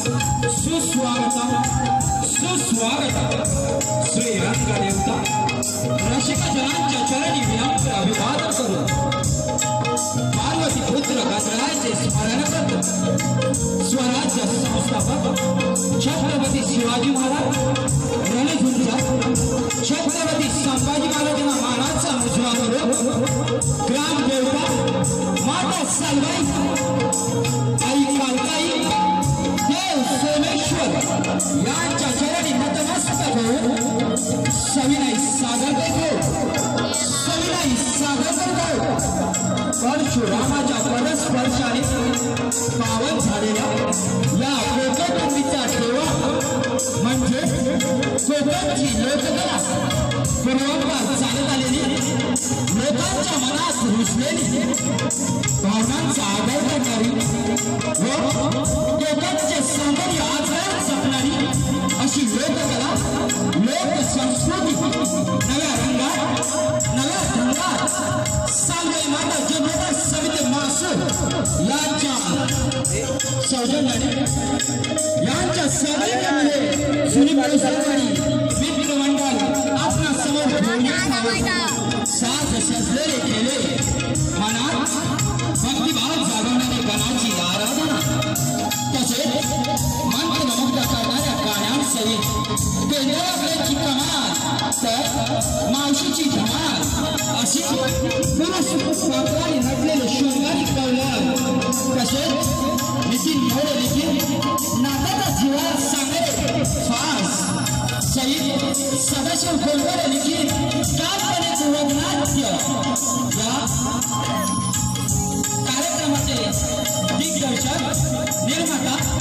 सुस्वागतम सुस्वागतम श्री रंगदेवता रसिक जनांच्या चरणी विनम्र अभिवादन करू पार्वती पुत्र गजरायाचे स्मरण करतो स्वराज्य संस्थापक छत्रपती शिवाजी महाराज रणधुंजा छत्रपती संभाजी महाराजांना मानाचा मुजरा करू ग्रामदेवता माता सलवाई आई कालकाई देव सोमेश्वर यांच्या चरणी नतमस्तक होऊन सविनय सादर करतो सविनय सादर करतो परशुरामाच्या परस्पर्शाने पावन झालेल्या या कोकणभूमीचा ठेवा म्हणजे कोकणची लोककला पूर्वंपार चालत आलेली लोकांच्या मनात रुजलेली भावनांचा आदर करणारी व कोकणचे सौंदर्य आजवर जपणारी अशी लोककला लोकसंस्कृती नव्या रंगात नव्या ढंगात सालवाई माता जगन्नाथ सविते मासूर यांच्या सहकार्यामुळे जुनी परिसरावरील मित्रमंडळ आपल्या समोर ठेवण्यात साथ सजलेले केले मनात भक्तिभाव जागवणारी गणाची आराधना तसेच मंत्रमुग्ध करणाऱ्या गाण्यांसहित केंद्राकडची कमाल तर मावशीची धमाल अशी पुरुष प्रकारे नटलेले शृंगारी कौलार तसेच नितीन मोरे देखील नात्याचा जिव्हाळा सांगणारे फास सहित सदाशिव गोलवारे देखील काल्पनिक वगनाट्य या कार्यक्रमाचे दिग्दर्शक निर्माता